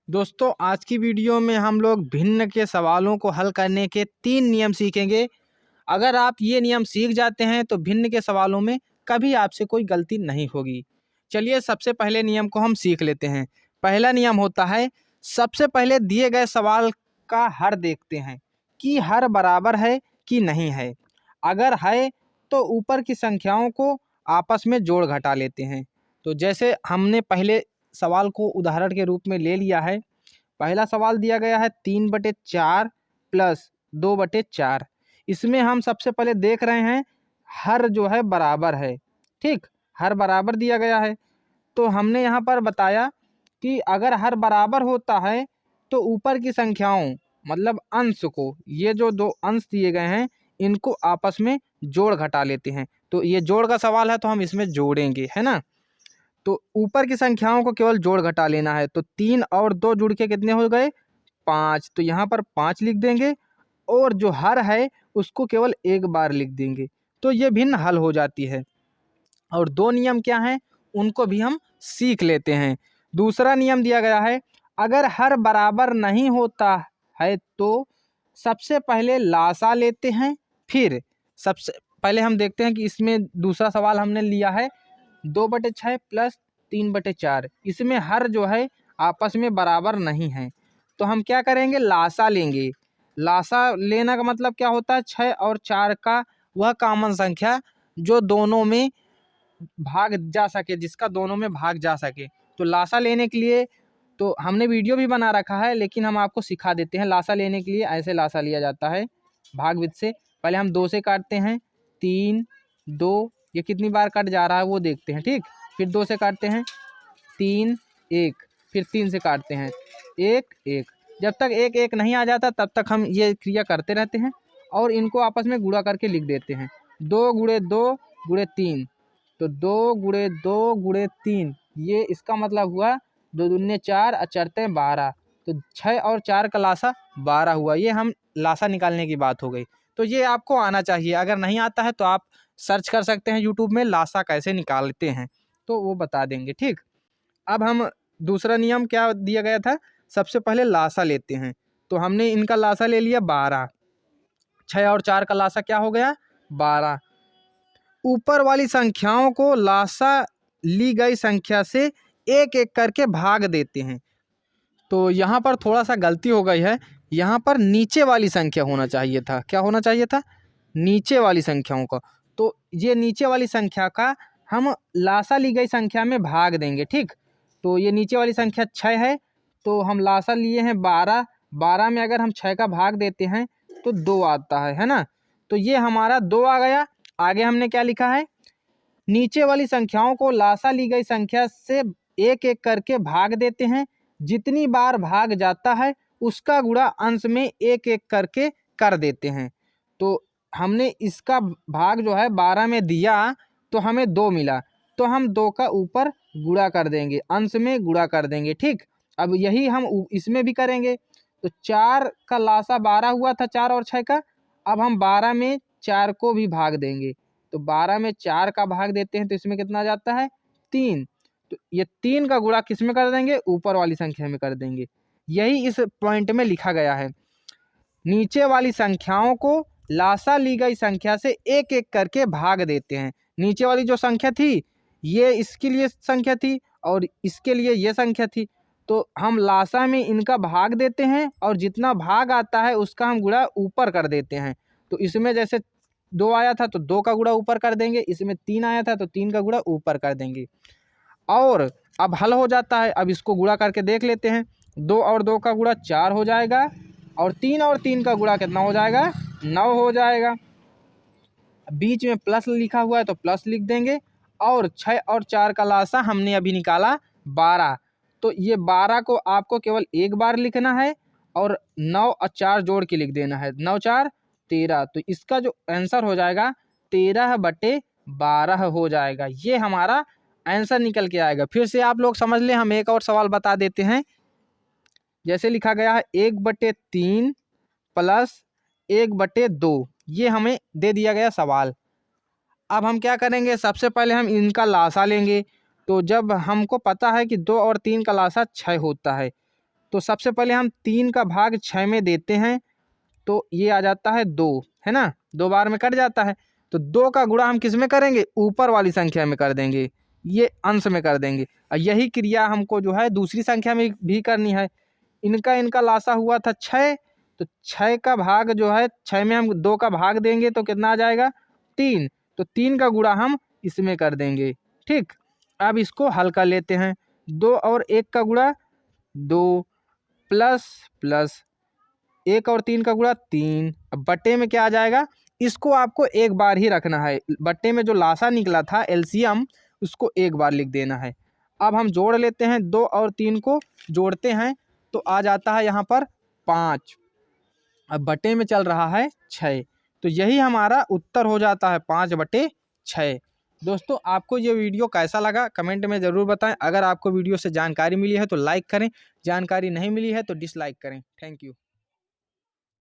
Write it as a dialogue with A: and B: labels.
A: दोस्तों आज की वीडियो में हम लोग भिन्न के सवालों को हल करने के 3 नियम सीखेंगे। अगर आप ये नियम सीख जाते हैं तो भिन्न के सवालों में कभी आपसे कोई गलती नहीं होगी। चलिए सबसे पहले नियम को हम सीख लेते हैं। पहला नियम होता है, सबसे पहले दिए गए सवाल का हर देखते हैं कि हर बराबर है कि नहीं है। अगर है तो ऊपर की संख्याओं को आपस में जोड़ घटा लेते हैं। तो जैसे हमने पहले सवाल को उदाहरण के रूप में ले लिया है। पहला सवाल दिया गया है 3/4 प्लस 2/4। इसमें हम सबसे पहले देख रहे हैं हर जो है बराबर है। ठीक, हर बराबर दिया गया है। तो हमने यहाँ पर बताया कि अगर हर बराबर होता है तो ऊपर की संख्याओं मतलब अंश को, ये जो दो अंश दिए गए हैं इनको आपस में जोड़ घटा लेते हैं। तो ये जोड़ का सवाल है तो हम इसमें जोड़ेंगे, है ना। तो ऊपर की संख्याओं को केवल जोड़ घटा लेना है। तो 3 और 2 जुड़ के कितने हो गए? 5। तो यहाँ पर 5 लिख देंगे और जो हर है उसको केवल एक बार लिख देंगे। तो ये भिन्न हल हो जाती है। और 2 नियम क्या हैं उनको भी हम सीख लेते हैं। दूसरा नियम दिया गया है, अगर हर बराबर नहीं होता है तो सबसे पहले लासा लेते हैं। फिर सबसे पहले हम देखते हैं कि इसमें दूसरा सवाल हमने लिया है 2/6 प्लस 3/4। इसमें हर जो है आपस में बराबर नहीं है। तो हम क्या करेंगे, लासा लेंगे। लासा लेना का मतलब क्या होता है, 6 और 4 का वह कॉमन संख्या जो दोनों में भाग जा सके, जिसका दोनों में भाग जा सके। तो लासा लेने के लिए तो हमने वीडियो भी बना रखा है, लेकिन हम आपको सिखा देते हैं। लासा लेने के लिए ऐसे लासा लिया जाता है भागविध से। पहले हम 2 से काटते हैं, 3 2, ये कितनी बार कट जा रहा है वो देखते हैं। ठीक, फिर 2 से काटते हैं, 3 1, फिर 3 से काटते हैं, 1 1। जब तक 1 1 नहीं आ जाता तब तक हम ये क्रिया करते रहते हैं और इनको आपस में गुणा करके लिख देते हैं। 2 × 2 × 3, तो 2 × 2 × 3, ये इसका मतलब हुआ 2 दूने 4 और 4 12। तो 6 और 4 का लासा 12 हुआ। ये हम लासा निकालने की बात हो गई। तो ये आपको आना चाहिए। अगर नहीं आता है तो आप सर्च कर सकते हैं यूट्यूब में, लासा कैसे निकालते हैं तो वो बता देंगे। ठीक, अब हम दूसरा नियम क्या दिया गया था, सबसे पहले लासा लेते हैं। तो हमने इनका लासा ले लिया 12। 6 और 4 का लासा क्या हो गया? 12। ऊपर वाली संख्याओं को लासा ली गई संख्या से एक एक करके भाग देते हैं। तो यहाँ पर थोड़ा सा गलती हो गई है। यहाँ पर नीचे वाली संख्या होना चाहिए था। क्या होना चाहिए था? नीचे वाली संख्याओं का। तो ये नीचे वाली संख्या का हम लासा ली गई संख्या में भाग देंगे। ठीक, तो ये नीचे वाली संख्या 6 है तो हम लासा लिए हैं 12। 12 में अगर हम 6 का भाग देते हैं तो 2 आता है ना। तो ये हमारा 2 आ गया। आगे हमने क्या लिखा है, नीचे वाली संख्याओं को लासा ली गई संख्या से एक एक करके भाग देते हैं। जितनी बार भाग जाता है उसका गुणा अंश में एक एक करके कर देते हैं। तो हमने इसका भाग जो है 12 में दिया तो हमें 2 मिला, तो हम 2 का ऊपर गुणा कर देंगे, अंश में गुणा कर देंगे। ठीक, अब यही हम इसमें भी करेंगे। तो 4 का लासा 12 हुआ था, 4 और 6 का। अब हम 12 में 4 को भी भाग देंगे। तो 12 में 4 का भाग देते हैं तो इसमें कितना जाता है? 3। तो ये 3 का गुणा किस में कर देंगे? ऊपर वाली संख्या में कर देंगे। यही इस पॉइंट में लिखा गया है। नीचे वाली संख्याओं को लासा ली गई संख्या से एक एक करके भाग देते हैं। नीचे वाली जो संख्या थी ये इसके लिए संख्या थी और इसके लिए ये संख्या थी। तो हम लासा में इनका भाग देते हैं और जितना भाग आता है उसका हम गुणा ऊपर कर देते हैं। तो इसमें जैसे 2 आया था तो 2 का गुणा ऊपर कर देंगे, इसमें 3 आया था तो 3 का गुणा ऊपर कर देंगे और अब हल हो जाता है। अब इसको गुणा करके देख लेते हैं। 2 और 2 का गुणा 4 हो जाएगा और 3 का गुणा कितना हो जाएगा? 9 हो जाएगा। बीच में प्लस लिखा हुआ है तो प्लस लिख देंगे और 6 और 4 का लासा हमने अभी निकाला 12। तो ये 12 को आपको केवल एक बार लिखना है और 9 और 4 जोड़ के लिख देना है। 9 4 13। तो इसका जो आंसर हो जाएगा 13/12 हो जाएगा। ये हमारा आंसर निकल के आएगा। फिर से आप लोग समझ लें, हम एक और सवाल बता देते हैं। जैसे लिखा गया है 1/3 प्लस 1/2, ये हमें दे दिया गया सवाल। अब हम क्या करेंगे, सबसे पहले हम इनका लासा लेंगे। तो जब हमको पता है कि 2 और 3 का लासा 6 होता है तो सबसे पहले हम 3 का भाग 6 में देते हैं, तो ये आ जाता है 2, है ना, 2 बार में कट जाता है। तो 2 का गुणा हम किस में करेंगे, ऊपर वाली संख्या में कर देंगे, ये अंश में कर देंगे। और यही क्रिया हमको जो है दूसरी संख्या में भी करनी है। इनका लासा हुआ था 6, तो 6 का भाग जो है 6 में हम 2 का भाग देंगे तो कितना आ जाएगा 3, तो 3 का गुणा हम इसमें कर देंगे। ठीक, अब इसको हल कर लेते हैं। 2 और 1 का गुणा 2 प्लस प्लस 1 और 3 का गुणा 3। अब बट्टे में क्या आ जाएगा, इसको आपको एक बार ही रखना है। बट्टे में जो लासा निकला था एलसीएम, उसको एक बार लिख देना है। अब हम जोड़ लेते हैं, 2 और 3 को जोड़ते हैं तो आ जाता है यहाँ पर 5। अब बटे में चल रहा है 6, तो यही हमारा उत्तर हो जाता है 5/6। दोस्तों, आपको ये वीडियो कैसा लगा कमेंट में ज़रूर बताएं। अगर आपको वीडियो से जानकारी मिली है तो लाइक करें, जानकारी नहीं मिली है तो डिसलाइक करें। Thank you.